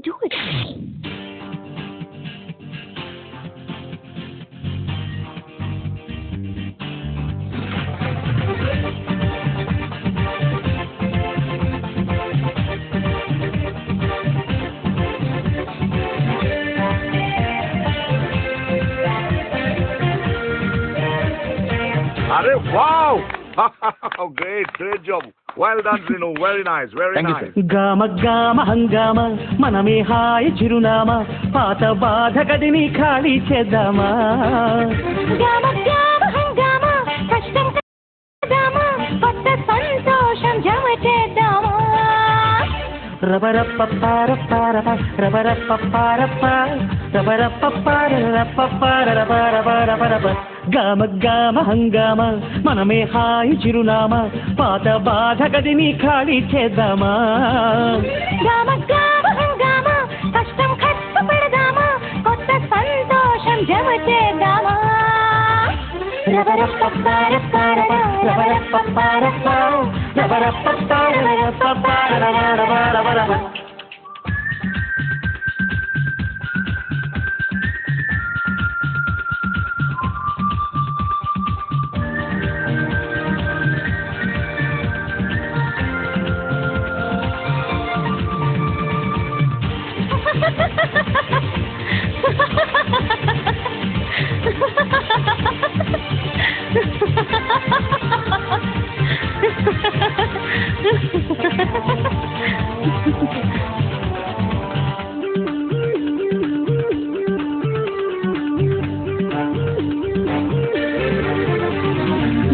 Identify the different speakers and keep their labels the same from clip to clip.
Speaker 1: do it.
Speaker 2: Arey, wow! Great job. Well done, Renu. Very nice, very
Speaker 3: Thank
Speaker 2: nice.
Speaker 3: You,
Speaker 4: గామ గామ హంగామ మనమే హాయి చిరునామా పాత బాధ గదిని ఖాళీ చేద్దామా
Speaker 1: గామ గామ హంగామ కష్టం కదామా కొత్త సంతోషం జమ చేద్దామా
Speaker 4: రబరప్పపారపారప రబరప్పపారప రబరప్పపారపపారపపారపపారపపారప గామ గామ హంగామ మనమే హాయి చిరునామా పాత బాధ గదిని ఖాళీ చేద్దామా
Speaker 1: గామ గామ హంగామ కష్టం కష్టపడదామా కొత్త సంతోషం జమ చేద్దామా రబరప్పపారపారప రబరప్పపారప
Speaker 4: రబరప్పపారపపారపపారపపారపపారప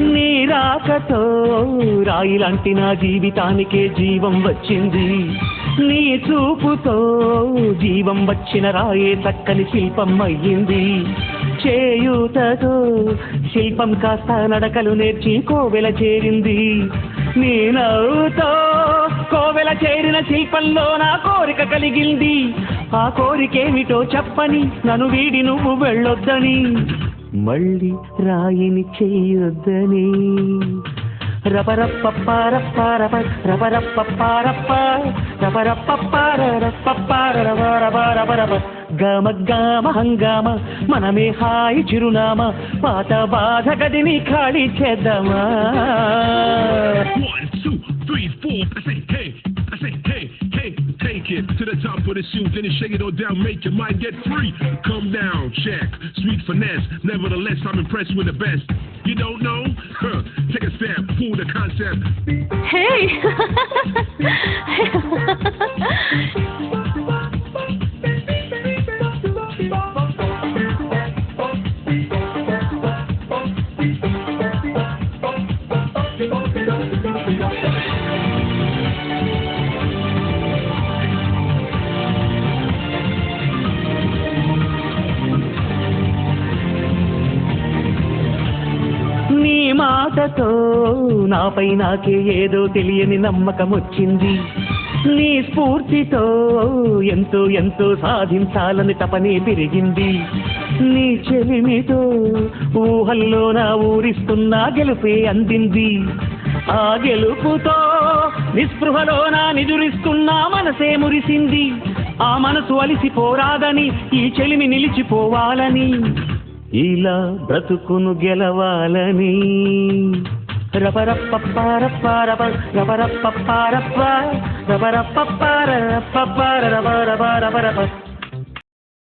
Speaker 4: నీరాకతో రాయిలాంటి నా జీవితానికే జీవం వచ్చింది నీ చూపుతో జీవం వచ్చిన రాయే చక్కని శిల్పం అయ్యింది చేయూతతో శిల్పం కాస్త నడకలు నేర్చి కోవెల చేరింది నీ నవ్వుతో కోవెల చేరిన శిల్పంలో నా కోరిక కలిగింది ఆ కోరికేమిటో చెప్పని నన్ను వీడి నువ్వు వెళ్ళొద్దని మళ్ళీ రాయిని చెయ్యొద్దని రబరప్పపారపారప రబరప్పపారప రబరప్పపారపపారపపారపపారప గామ గామ హంగామ మనమే హాయి చిరునామా పాత బాధ గదిని ఖాళీ చేద్దామా
Speaker 5: 1, 2, 3, 4. I say hey, hey, take it to the top of the shoe, then you shake it all down, make your mind get free. Come down, check, sweet finesse. Nevertheless, I'm impressed with the best. You don't know? Huh. Take a step, fool the concept.
Speaker 1: Hey!
Speaker 4: నీ మాటతో నాపై నాకే ఏదో తెలియని నమ్మకం వచ్చింది నీ స్ఫూర్తితో ఎంతో ఎంతో సాధించాలని తపనే పెరిగింది నీ చెలిమితో ఊహల్లో నా ఊరిస్తున్నా గెలుపే అందింది ఆ గెలుపుతో నిస్పృహలో నా నిదురిస్తున్నా మనసే మురిసింది ఆ మనసు అలిసిపోరాదని ఈ చెలిమి నిలిచిపోవాలని ఇలా బ్రతుకును గెలవాలని రబరప్పపారపారప రబరప్పపారప రబరప్పపారపపారపపారపపారప